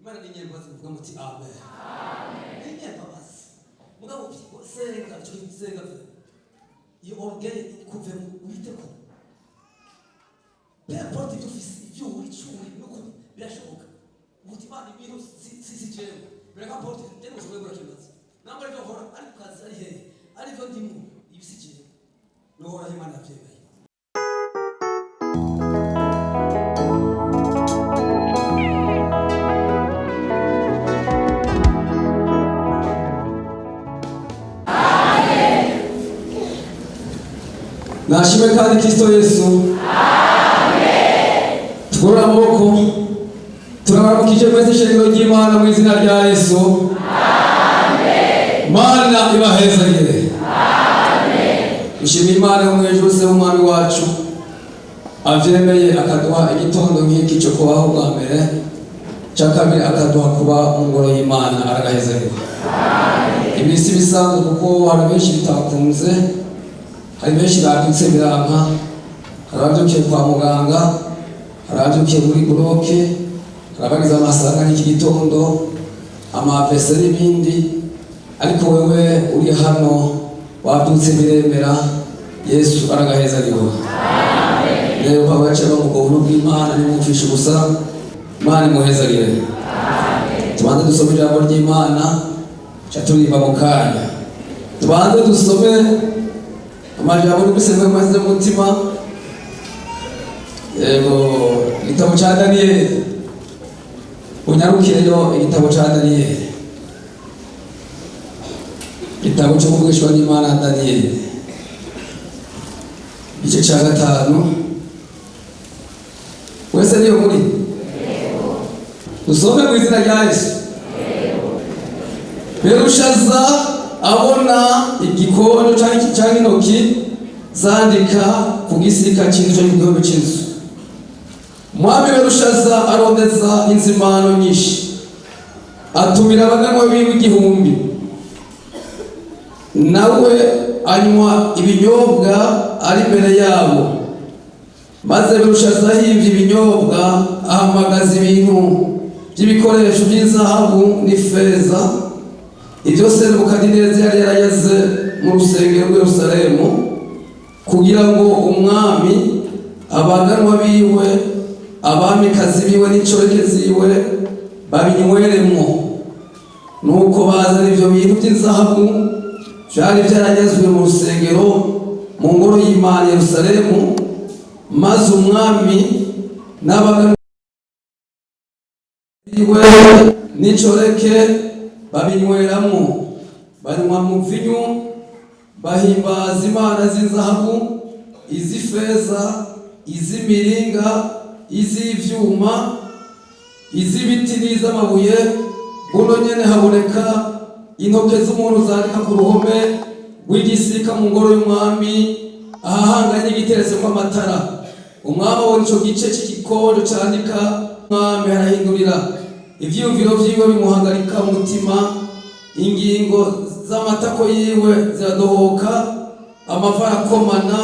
Imana ni nyembazi kuvuga muti amen. Ni nyembazi. Mugabo byiko senga cyo senga vye. Iyo organe kuve witeko. Peu importe ibyo uri cyuri nuko birashoboka. Muti Imana ibintu sisi jewe. Bireka porte ndeno ushobora gurakibaza. Namba ryo hora ari kazi ari he. Ari byo ndimu ibisikiye. Nuhora Imana byega. Nashimwe kandi Kristo Yesu. Amen. Tukora amaboko. Turabaramukije mwese shengero ry'Imana mu izina rya Yesu. Amen. Mana ibahezagire. Amen. Ushimira Imana yo mwijuru se umwami wacu. Avyemeye akaduha igitondo nk'iki cyo kubaho bwa mbere. Cyakabiri akaduha kuba mu ngoro y'Imana aragahezagire. Amen. Ibisi bisanzwe kuko hari benshi bitakunze. Hari benshi badutse biranka, harabyukiye kwa muganga, harabyukiye muri buroke, harabagize amasanga n'iki gitondo, amavese n'ibindi, ariko wewe uri hano wabyutse biremera, Yesu aragaheza riho. Amen. Rero babacaba mu bw'ubuntu bw'Imana nimufisha ubusa, Imana imuheza rihe. Amen. Tubanze dusome ijambo ry'Imana, cyaturirimba mu kanya. Tubanze dusome amajambo y'ubusemwe maze mutima. Igitabo cha Daniel. Unyarukireyo igitabo cha Daniel. Igitabo cyo kuvugishwa n'Imana Daniel. Igice cya 5. Wese niyo muri? Dusome mu izina rya Yesu. Berushaza abona igikono cyangwa intoki zandika ku gisika cy'inzu y'igihome cy'inzu. Umwami Berushaza arondeza inzimano nyinshi, atumira abaganwa biwe 1000, nawe anywa ibinyobwa ari imbere yabo. Maze Berushaza yivye ibinyobwa, ahamagaza ibintu by'ibikoresho by'izahabu n'ifeza. Ibyo Nebukadineza yari yarageze mu rusengero rw'i Yerusalemu kugira ngo umwami, abaganwa biwe, abamikazi biwe n'inshoreke ziwe babinyweremo. Nuko bazana ibyo bintu by'izahabu byari byaragezwe mu rusengero mu ngoro y'Imana Yerusalemu, maze umwami n'abaganwa biwe n'inshoreke babinyweramo. Banywa mu vinyu, bahimbaza Imana z'inzahabu, iz'ifeza, iz'imiringa, iz'ivyuma, iz'ibiti n'iz'amabuye. Buno nyene haboneka intoke z'umuntu zandika ku ruhome rw'igisika mu ngoro y'umwami, ahahanganye igiteretse kw'amatara. Umwami abona ico gice cy'igikondo candika, umwami arahindurira ivyiyumviro vyiwe bimuhagarika umutima. Ingingo z'amatako yiwe ziradohoka, amafa arakomana.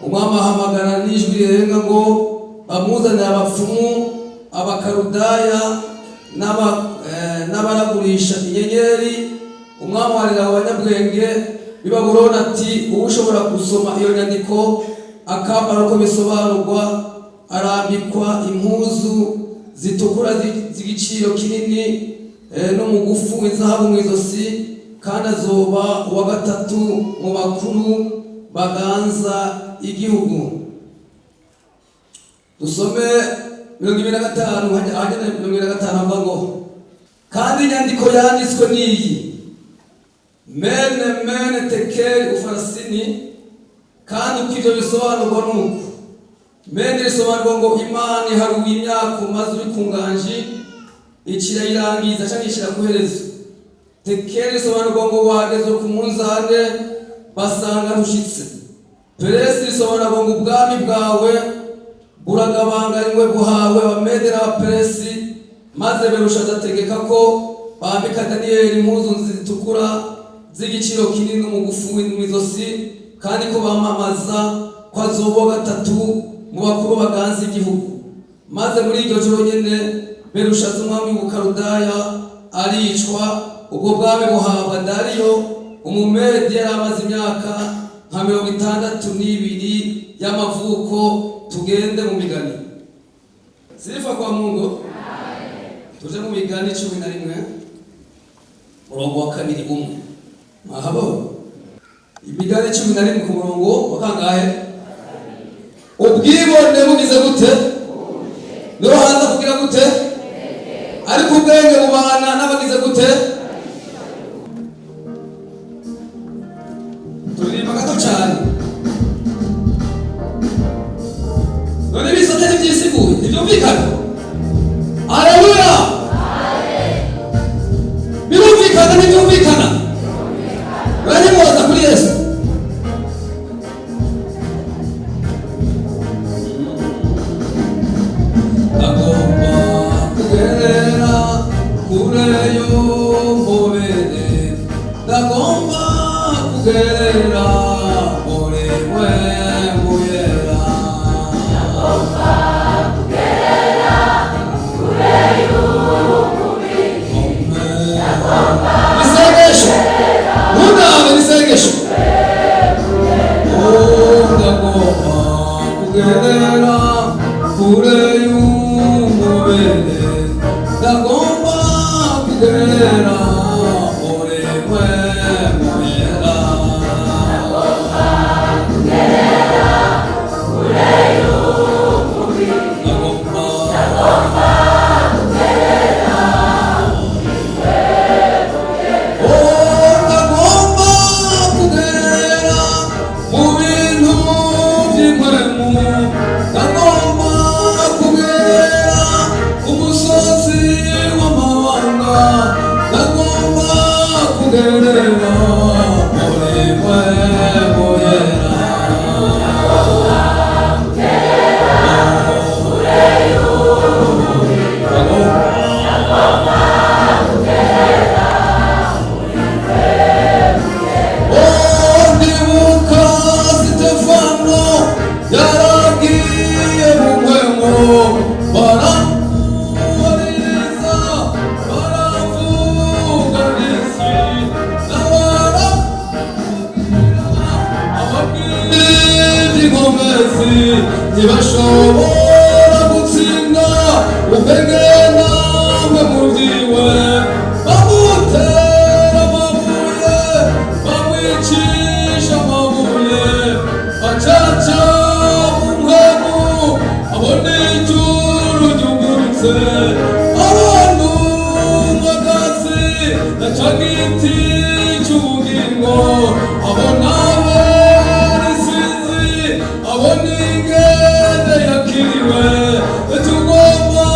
Umwami ahamagara n'ijwi rirenga ngo bamuzanire abapfumu, abakarudaya n'abaragurisha inyenyeri. Umwami arira abanyabwenge b'i Babuloni ati, ushobora gusoma iyo nyandiko akambara uko bisobanurwa, arambikwa impuzu zitukura z'igiciro kinini n'umugufu w'izahabu mu izosi, kandi azoba uwa 3 mu bakuru baganza igihugu. Dusome 25 hanyuma 25 avuga ngo, kandi inyandiko yanditswe n'iyi: mene tekeli ufarasini. Kandi uko ibyo bisobanurwa nuko mene risobanurwa ngo Imana iharuye imyaka umaze uri ku nganji, ikirayirangiza cyangwa ishyira ku herezo. Tekeli risobanurwa ngo wageze ku munzane, basanga rushitse. Peresi risobanurwa ngo ubwami bwawe buragabanganywe, buhawe Abamede n'Abaperesi. Maze Berushaza ategeka ko bambika Daniyeli impuzu zitukura z'igiciro kinini n'umugufu w'izosi, kandi ko bamamaza ko azoba 3 mu bakuru baganza igihugu. Maze muri iryo joro nyene Berushaza umwami w'Ubukaludaya aricwa, ubwo bwami buhabwa Dariyo Umumedi yari amaze imyaka nka 62 y'amavuko. Tugende mu migani. Sifa kwa Mungu. Tuje mu migani 11 murongo wa 2. Mahabo imigani 11 ku murongo wa kangahe? Ubwibone bugize gute? No hanza kugira gute? Ariko ubwenge bubana n'abagize gute? Turirimba gato cyane. None bisate n'ibyisiguye ntibyumvikana. Haleluya. Birumvikana ntibyumvikana. Bari muza kuri Yesu. Agomba kugerera kureyo mubere. Agomba kugerera muri mwe muyera. Agomba kugerera kureyo mubere. Nisegesho. Munawe nisegesho. Agomba kugerera kureyo mubere. Agomba kugerera muri mwe muyera. Agomba kugerera kureyo mubere. Agomba kugerera muri mwe muyera. Agomba kugerera mu bintu by'impwemu. Agomba kugerera umusozi w'amabanga. Agomba kugerera muri mwe muyera. Agomba kugerera kureyo mubere. Agomba kugerera muri mwe muyera. Ndibuka Sitefano yaragiye mu mpwemu, baramuhoreza baravuga n'isi n'abaramubwira ababwiriza inkomezi ntibashobora gutsinda ubwenge namwe mu byiwe. Bamutera amabuye bamwicisha amabuye acaca mu mpwemu, abona ijuru ryugurutse, abantu mwagazi na ca giti cy'ubugingo, abona abarisinzi, abona ingene yakiriwe. Tugomba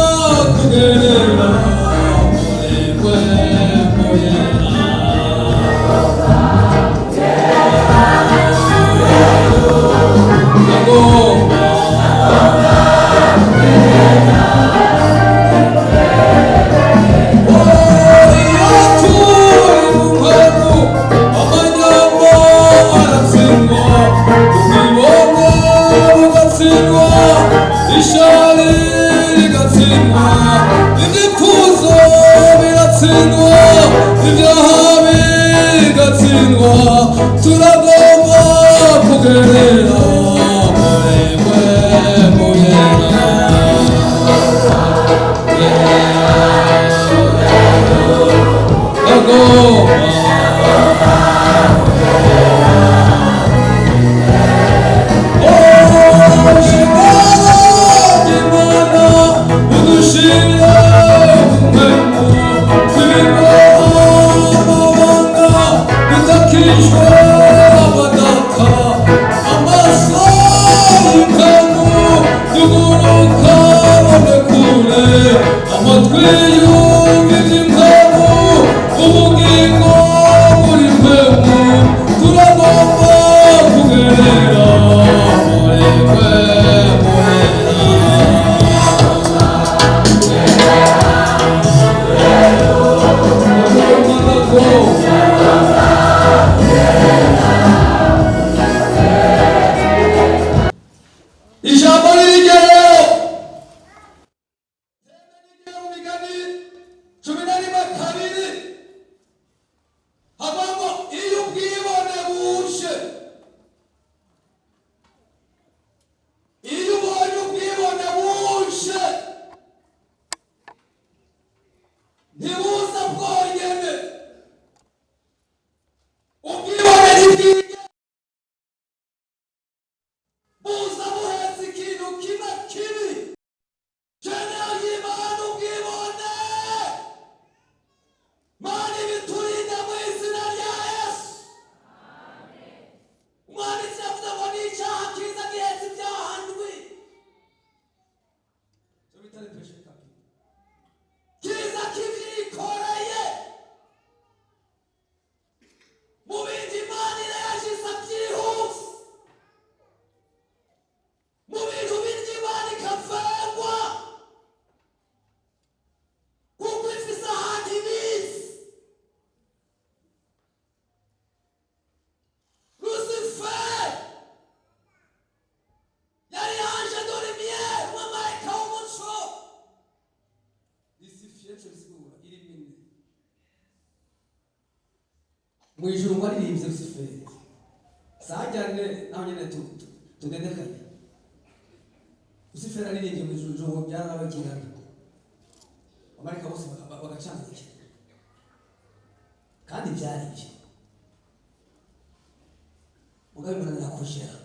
kugerera muri mwe muyera. Agomba iyo turi mu mpwemu, amanyama aratsindwa, ubwibone bugatsindwa, ishari rigatsindwa, ibyifuzo biratsindwa. ntibuza bwonyene, ubwibone ntibwige, buza buhetse ikintu kimwe kibi, jeneho y'Imana ubwibone. Mana ibiturinde mu izina rya Yesu. Umwanditsi yavuze ngo ni icyaha kiza gihetse ibyaha ndwi, cyo bitari peshe kapito, kiza kivyikoreye mu bindi Imana irayashisa byihuse, mu bintu bindi Imana ikavangwa kuko ifise ahantu ibizi. Lucifer yari yaje dore imiyeru umumarayika w'umuco, Lucifer cyo bisigura iri mine mu ijuru ngo aririmbye Lucifer sajyane naho nyene tudedekanye. Lucifer aririmbye mu ijuru byarabagirana, abamarayika bose bagacanganya kandi byari byo. Mugabe Imana yakujera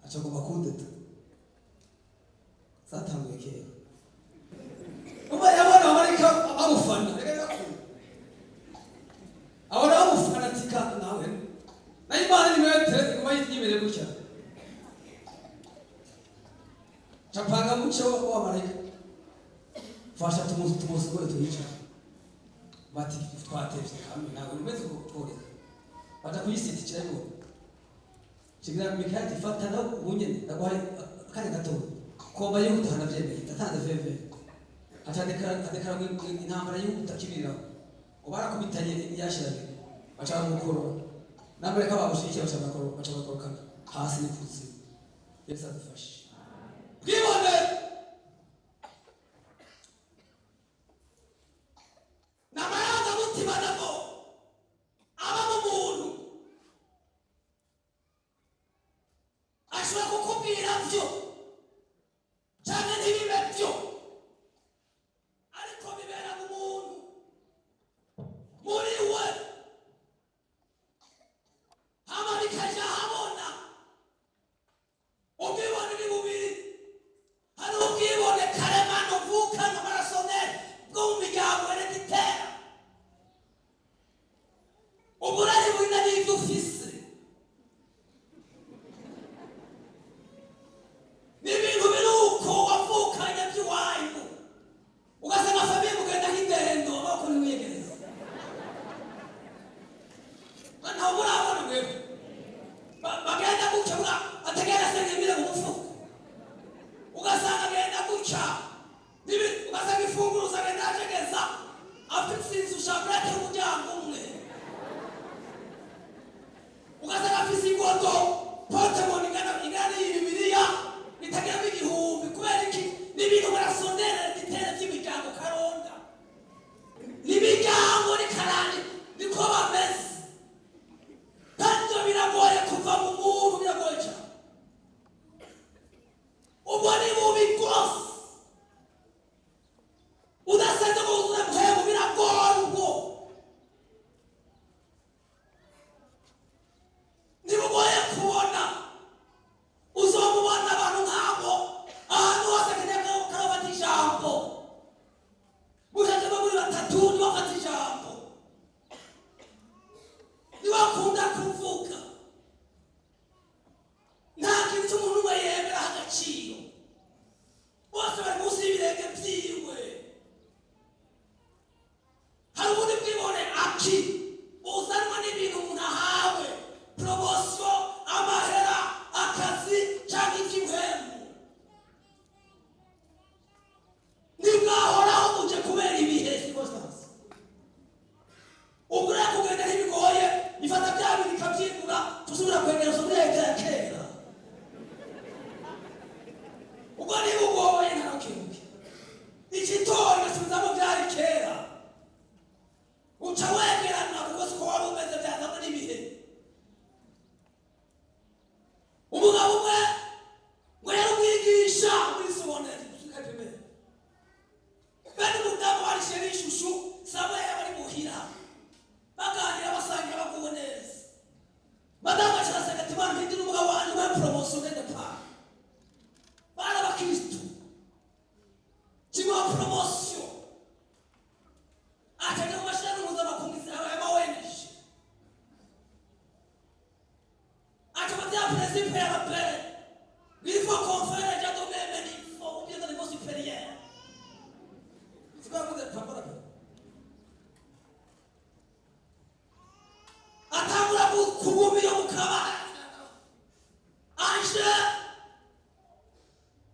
acagomba kudeta zatanguye kera. Yabona abamarayika bamufana, abona bamufana tika nawe na Imana ni mwete kuba yimere gutya, capanga muco w'abamarayika fasha tumusugore tuyica bati twatevye kamwe nawe umeze kutoreka baza kuyisiti cyane kigira mikati fata no ubunyene ndagwaye kare gato koba y'utana byemeye ndatanze veve atandekara intambara y'utakibira ubara kubitanye yashiranye bacha mukoro nabere kaba gushikira bacha bakoro hasi n'ikuzi. Yesu adufashe bwibone namayanga mutima nabo aba mu muntu ashobora kukubwira byo cyane ntibibe byo, ariko bibera mu muntu muri we hama bikaja habona. Ubwibone ni bubiri, twakoze twakora atangura kugumira mu kabara anje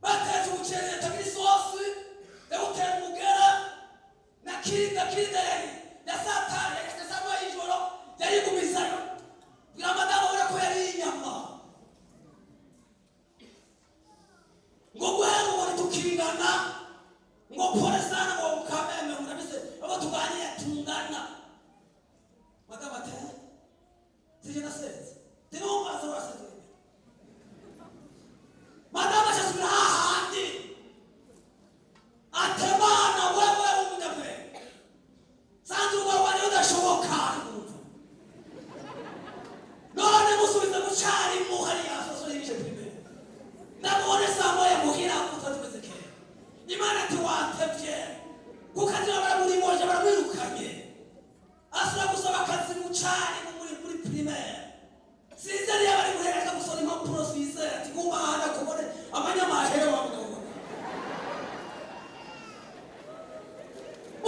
batetse umuceri tagira isosi yawutera umugera na kirida ya satani yasama y'ijoro yayigumizayo bwira madamu ubona ko yari inyama ngo guhera ubona tukingana ngo pole sana ngo ukameme unabise abo tuganye tungana madamu ateye sije na sense tino mbaza urasete madamu ashasubira hahandi atemana wewe umunyabwe sanzu wabari udashoboka none musubiza mucari muhari yasosore ibije prime ndabone samoye muhira kutatumezeke imana tiwatevye kukazira baramuri moja baramwirukanye asura gusaba akazi mucari muri primaire sizari yabari guhereka gusora impapuro sizari ati kumana kubone amanyamahera wabona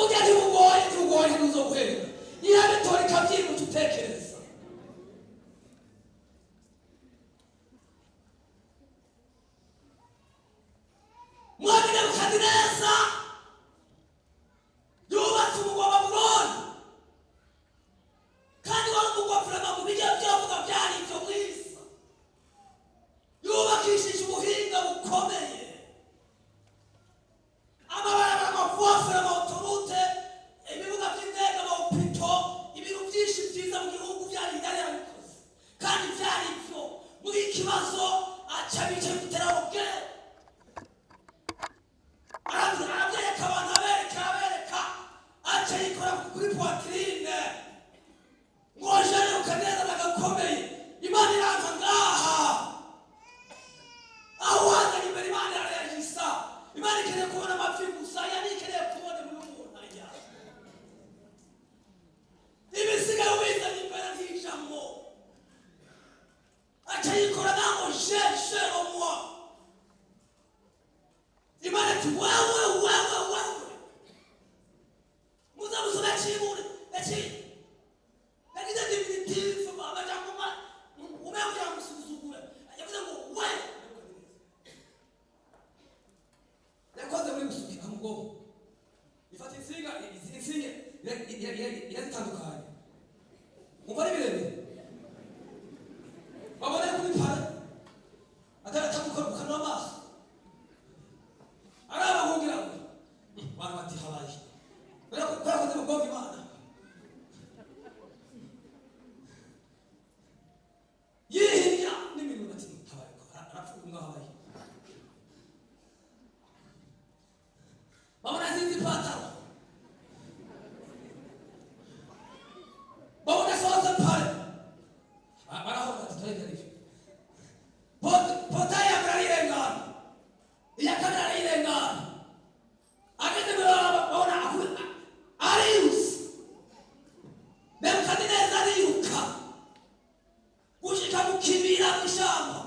ugati ugoye ntuzoguhereka irabitora ikavyiga ututekereza mwami Nebukadineza yubatse umugwa wa Babuloni kandi wari umugwa kurema mu bijya byavuga byari ibyo mwisi yubakishije ubuhinga bukomeye amabarabara amavofero amaotorute ibibuga by'indege amahopito ibintu byinshi byiza mu gihugu byari yarabikoze kandi byari ibyo muri ikibazo aca bice bitera ubwenge arabyereka abantu abereka aca yikora kuri poitrine ngo jane ukaneza nagakomeye imana iranza ngaha aho wazanye imbere imana yarayagisa imana ikeneye kubona amafi gusa yani ikeneye kubona muri umuntu ajya ibisigaye ubizanye imbere ntijambo aca yikora ntango sheromo imana ati wewe muzamusona chimuri nagize definitive amajambo umekuja kusuzugura yavuze ngo wewe yakoze muri gusukira ngo ifata insinga irazitandukanye umva ni birebire babona kuri pare ataratambuka mu kanwa amaso arabahungira bana bati habaye kwarakoze mugonga imana yihinya n'ibintu bati habaye arapfuka ngo habaye babona zinzi pataro babona soza pale baraho bati tayari potaya barayirengana iya kabiri arayirengana ageze babona arius Nebukadineza ariruka gushika mukibira mw'ishamba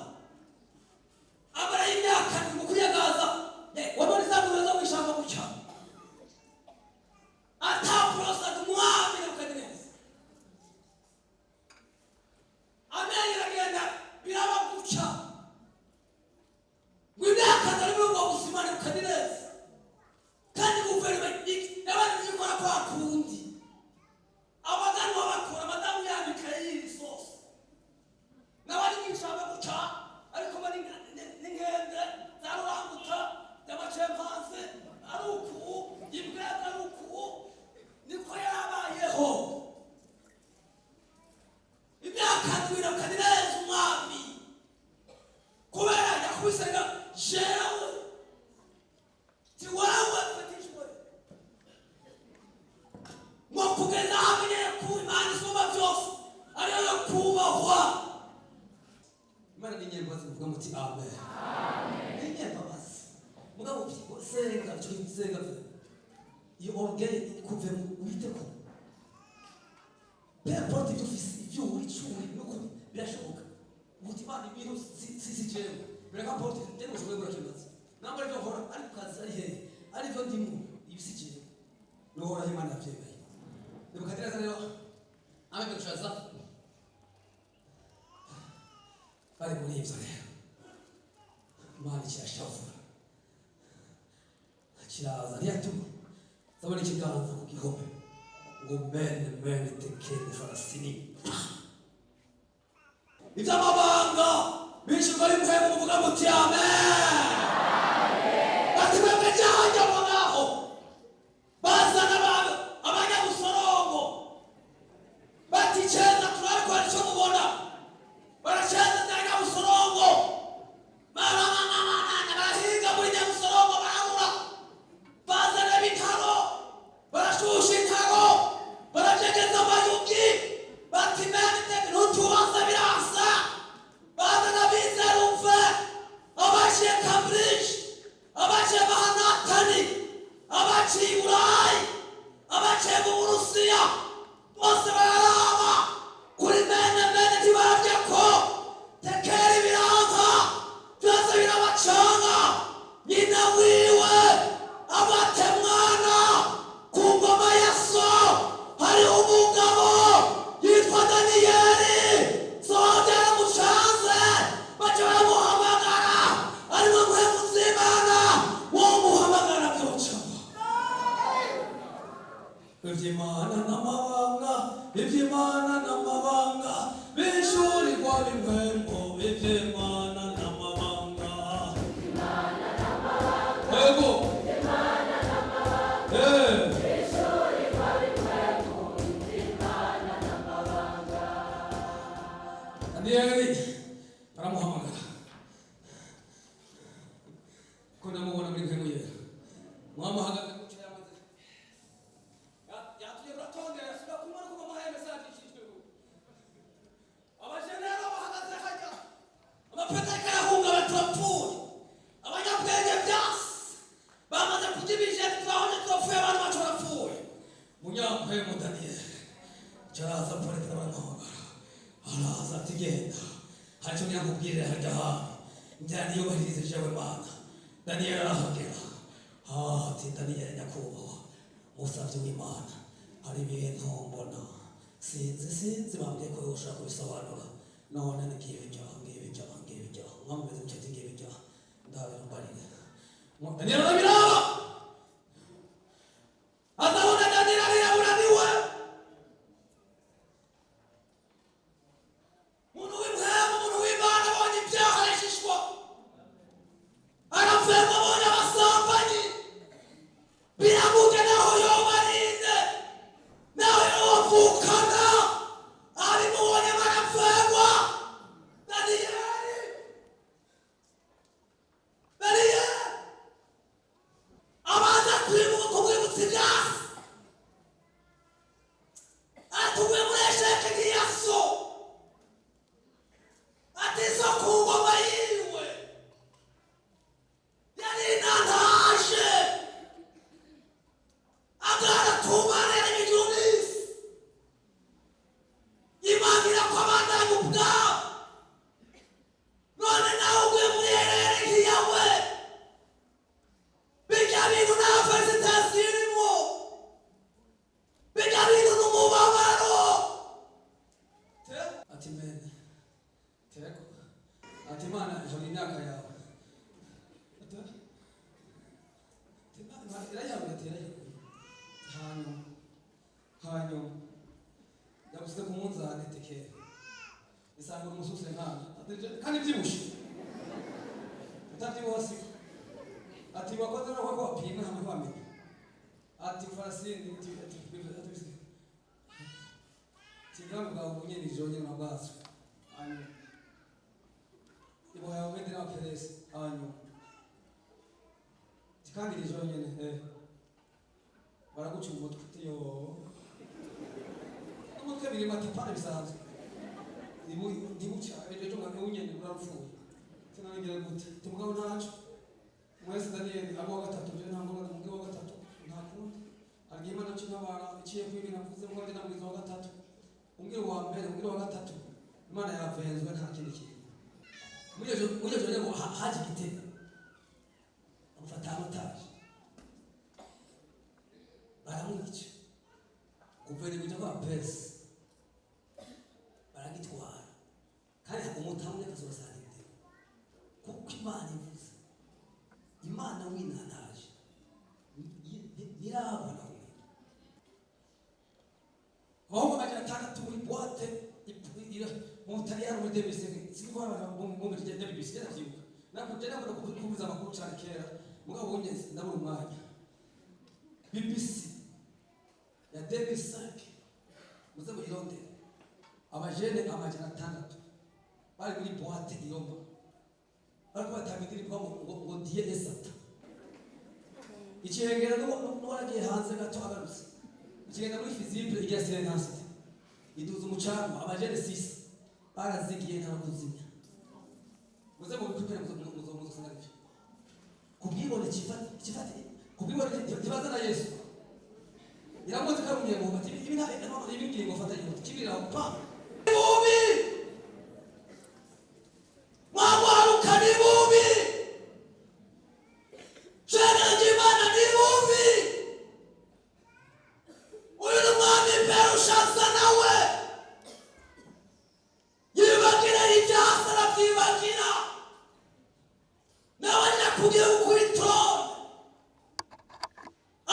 abara y'imyaka mu kuyagaza wabona izaburo zo mw'ishamba guca ataprosa kumwami Nebukadineza amenye agenda biraba guca mw'imyaka ari muri ubwo buzima Nebukadineza kandi guverinoma yabanje gukora kwa kundi abagani babakora amadamu yambika yiri sose n'abari mw'ishamba guca ariko bari n'ingende za ruranguta y'amacempanse ari uku imbwebwe ari uku niko yarabayeho imyaka Nebukadineza umwami kubera yakubisega jewe tiwawe fatishwe ngo kugeza hamwe ku imana isumba byose ariyo yo kubahwa imana ni nyembazi mvuga muti amen ni nyembazi mugabo senga cyo senga iyo ongeye kuve mu biteko n'importe ibyo uri nuko birashoboka umutima ibintu sisijewe biraka porte ndeno ushobora gukora kibazo namba ryo hora ari kazi ari he ari byo ndimo ibisijewe n'uhoraho Imana yabyemeye. Nebukadineza rero amaze gushaza bari muri ibyo rero Imana kirashavura kiraza ntiyatuma zabona ikiganza ku gihome ngo mene tekere farasini iby'amabanga bishyurwa y'umuhemu muvuga muti amen. Bati mwebwe cyangwa munaho bazana abantu abanyamusorongo bati cyeza turarikora icyo mubona baraceza abanyamusorongo barahinga muri nyamusorongo barabura bazana ibitaro barashusha intaro barajegeza amayugi bati mene ntutubaza birasa bazana bizerumve abaciye Cambridge abaciye Manhattan abaciye i Burayi abaciye mu Burusiya bose bararaba kuri mene ntibarya ko tekera ibiranka byose birabacanga nyina wiwe abate mwana ku ngoma ya so hari umugabo yitwa Daniyeli sohotera mucanze baca baramuhamagara arimo muhemu z'Imana wo muhamagara byocamo iby'Imana n'amabanga bishurirwa bimwembo iby'Imana n'amabanga yego bishurirwa bimwembo iby'Imana n'amabanga. Daniyeli baramuhamagara ko ndamubona muri nkemu yera mwamuhagaze mucyo yamaze yatuye buratondera sura kumara kuba muhaye message ishishweho abajenera bahagaze hajya amapetaka yahunga baturapfuye abanyabwenge byasi bamaze kujibije twahoje tupfuye abantu bacu barapfuye munyampemu Daniyeli cyaraza pole turabahamagara araza atigenda hacho nyakubwirira hajya hantu njyana iyo bahirize jewe Mana. Daniyeli arahagera ati Daniyeli nyakubahwa musavye w'Imana hari ibintu mbona sinzi bambwiye ko ushaka kubisobanura none ngiye bijya mwameze mucyati ngiye bijya ndabira mbarire Daniyeli arabiraba azabona Daniyeli arabura umuntu w'Imana abonye ibyaha arashishwa arafema abonye abasambanyi biramuge naho yobarinde naho yovukana abimubonye barafegwa. Daniyeli abanza kumwibutsa ibyasi atuwe muri esheke ntiyaso atizo ku ngoma yiwe yari inantaje agara tumanera imijuru n'isi yimangira ko abandanya ubwabo none nawe uguye muri herere nkiyawe bijya bintu nta felicitasi irimo bijya bintu n'umubabaro ati mene teko ati Imana ijana imyaka yawe hanyuma yagusize ku munzani tekera isanga umususe nkana kandi byibushe utabyibuha ati wakoze nawe ko wapimwe hamwe wamenye ati farasini kigambo bwawe ubunyeni ijoro n'amabazo hanyuma ibuha yawe wende n'abaperesi hanyuma kandi iri joro nyene baraguca umutwe utiyo umutwe biri matapane bisanzwe ndibuca ejo mwana w'unyene urapfuye sinangira gute tumugabo ntaco mwese Daniyeli abo gatatu je nta mbona umugabo wa gatatu nta kundi arigima naco nabara iciye kwibi navuze ngo ndina mwizo wa gatatu umbwira wa mbere umbwira wa gatatu Imana yavenzwe nta kindi kintu muri ejo rero haje igitego amufata amataje baramwica kuvera ibyo kwa pesi baragitwara kandi umutamu yakazosanga kuko Imana ivuze Imana winanaje nirabona Wao wanataka tuibote Mutaliyano muri debise siko mu debise cyangwa nakutenda ko kubuza amakuru cyane kera mugabo wonye ndabura umwanya BBC ya debise muze mu ironde abajene amajana 6 bari muri boîte iromba ariko batamikiri kwa ngo die esata ikirengera no waragiye hanze gato agarutse ikigenda muri physique igiye serenance iduza umucanga abajene 6 barazigiye nta kuzimya muze mu bikupira muzo sanarije kubwibone kifati kubwibone tibaza na Yesu iramuze kamunye mu bati ibi nta ibi ngiye ngo fata yimo kibira pa bubi mwabaruka ni bubi shana jimana ni bubi uyu mwami perushansa nawe yibakira ibyasara byibakira nawe nakugiye gukurito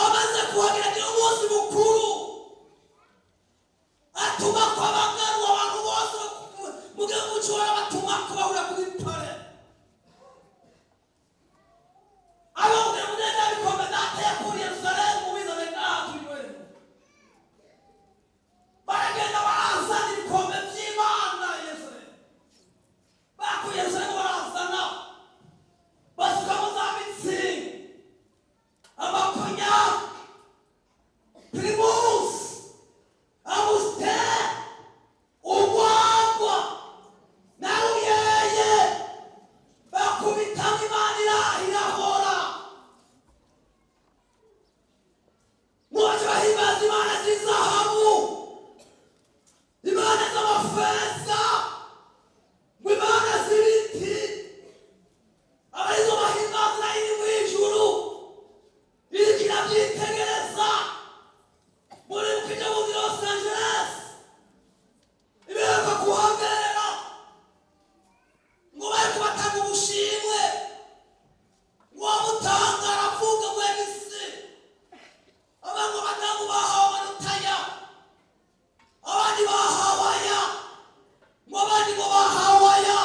amaze kuhagira umunsi mukuru atuma kwa bangaru abantu bose mugihe mucora batuma kubahura kuri pare abawugira muneza bikombe dateye kuri Yerusalemu bizane ngaho iwewe baragenda barazana ibikombe by'Imana Yerusalemu bakuye Yerusalemu barazana basuka muzamitsi abakonya primus amuste ubwagwa naruyeye bakubitamo Imana irahora mwaje bahimbaza Imana z'izahabu Imana z'amafeza Imana z'ibiti abarizo bahimbaza iri mu ijuru irikira byitegereza muri ukijya muri Los Angeles ibereka kuhagerera ngo bari kubatanga ubushimwe ngo wamutanga aravuga ngo yagisi abantu badamu bahawe amanutaya abandi bahawaya ngo abandi ngo bahawaya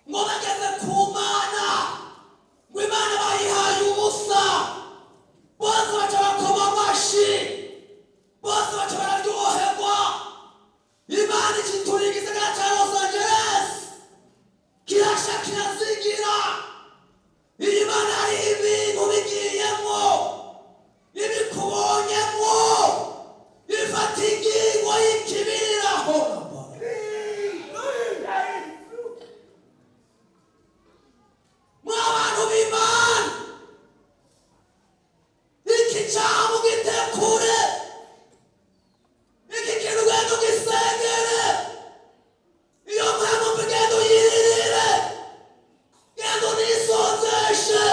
ngo bageze ku Mana ngo Imana bayihaye ubusa bose baca bakoma amashi bose baca bararyoherwa Imana ikituriye igisagara cya Los Angeles kirasha kirazigira iyi Mana hari ibintu bigiyemo ibikubonyemo ifata ingingo y'ikibiriraho mw'abantu b'Imana iki cyaha gitekure iki kintu ugenda ugisengere iyo mpamvu ugenda uyiririre genda unisonzeshe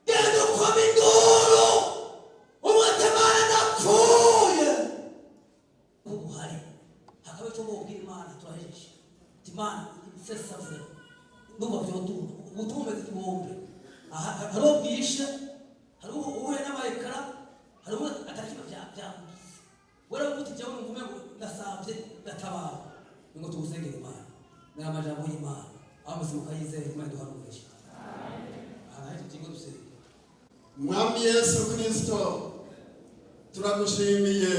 genda ukoma induru umutemana napfuye ubu hari hakaba icyo mubwira Imana turahejeje Imana isesavure ndumva byoduma ubutumwe z'ibombe hariho bwishe hariho uhuye n'abayekara hariho atakima byamugize wera ubuti jyawe ngume ndasabye ndatabara ngo tugusengere Imana na amajambo y'Imana amuzimuka yizeye Imana duhanurisha amen tutingo dusenge Mwami Yesu Kristo turagushimiye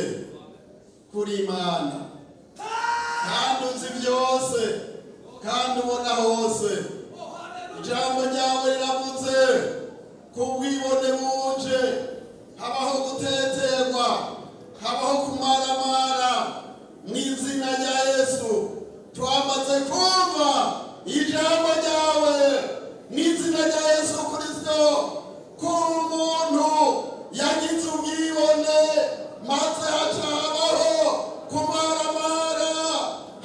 kuri Imana kandi uzi byose kandi ubona hose ijambo ryawe riravuze kubwibone buje habaho guteterwa habaho kumaramara mu izina rya Yesu twamaze kumva ijambo ryawe mu izina rya Yesu Kristo ko umuntu yagize ubwibone maze haca habaho kumaramara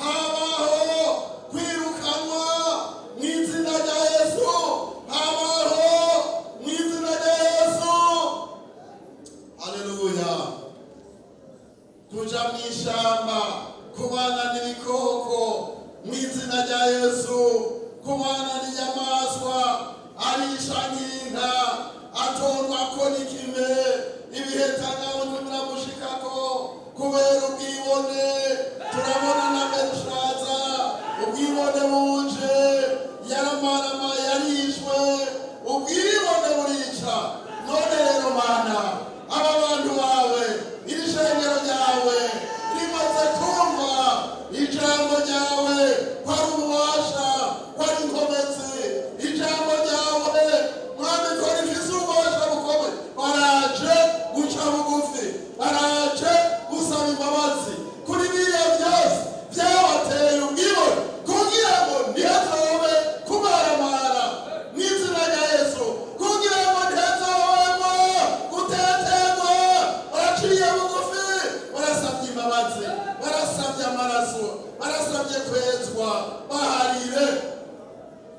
habaho kwirukanwa mu izina rya Yesu habaho mu izina rya Yesu haleluya haleluya. Tuja mu ishamba kubana n'ibikoko mu izina rya Yesu, kubana n'inyamaswa arisha nk'inka, atondwa ko n'ikime, ibiheta biramushikako kubera ubwibone. Turabona na Belushaza ubwibone buje, yaramarama yarishwe, ubwibone burica. None rero Mana, aba bantu bawe, iri shengero ryawe rimaze kumva ijambo ryawe, kwari ububasha, kwari inkomezi. Ijambo ryawe Mwami ko rifise ububasha bukomeye, baraje guca bugufi, baraje gusaba imbabazi kuri biriya byose byabateye ubwibone, kugira ngo ntihazobe kumaramara mu izina rya Yesu, kugira ngo ntihazobemo guteterwa. Baraciye bugufi, barasabye imbabazi, barasabye amaraso, barasabye kwezwa.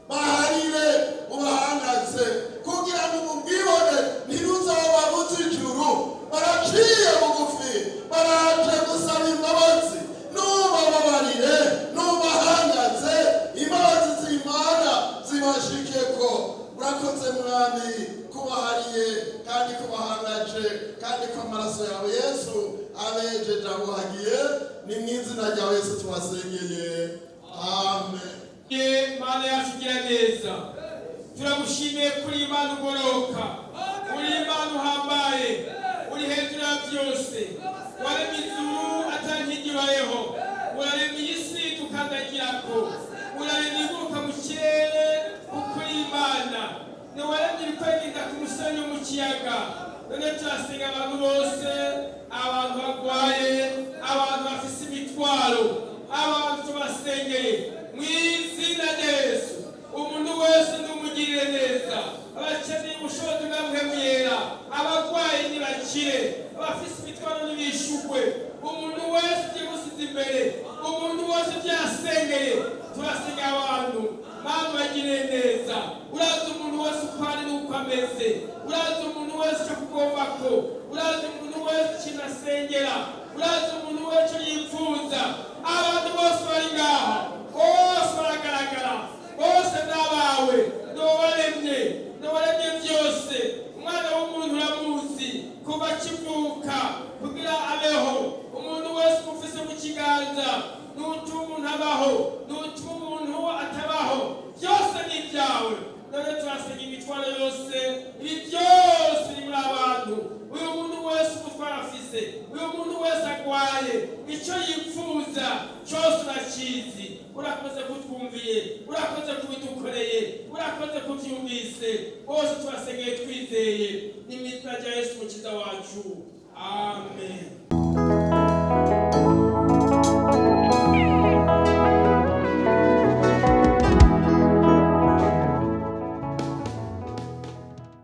Baharire ubahangaze kugira ngo ubu bwibone ntibuzobabuze ijuru. Baraciye bugufi, baraje gusaba imbabazi. Nubababarire, nubahangaze, imbabazi z'Imana zibashikeko. Urakoze Mwami, kubahariye kandi kubahangaje, kandi ko amaraso yawe Yesu abejeje abuhagiye. Ni mu izina rya Yesu tubasengeye, amen. Mana yacu igira neza, turagushimiye kuri Imana ugoroka, uri Imana uhambaye, uri hejuru ya byose. Waremye ijuru atankigibayeho, uraremye isi tukandagirako, uraremye iguruka mu kirere ukuri Imana. Waremye ibikwegenda ku musenyi wo mu kiyaga. None turasenga abantu bose, abantu barwaye, abantu bafise imitwaro, abantu tubasengeye mu izina rya Yesu. Umuntu wese ndumugirire neza, abakeneye ubushobozi bw'Mpwemu Yera, abarwaye nibakire, abafise imitwaro nibishugwe. Umuntu wese ugiye gusiza imbere, umuntu wese byasengeye, turasenga abantu. Mana bagirire neza, urazi umuntu wese uko ari n'uko ameze, urazi umuntu wese icyo kugomako, urazi umuntu wese ikintu asengera, urazi umuntu wese icyo yifuza. Abantu bose bari ngaha, bose baragaragara, bose n'abawe, n'uwaremye byose. Umwana w'umuntu uramuzi kuva akivuka kugira abeho. Umuntu wese umufise mu kiganza, n'utuma umuntu abaho, n'utuma umuntu atabaho, byose ni ibyawe. None turasenga imitwaro yose, ibi byose biri muri abantu. Uyu muntu wese umutwaro afise, uyu muntu wese agwaye, icyo yifuza cyose urakizi. Urakoze kutwumviye, urakoze kubidukoreye, urakoze kubyumvise. Bose tubasengeye twizeye, ni mu izina rya Yesu Umukiza wacu, amen.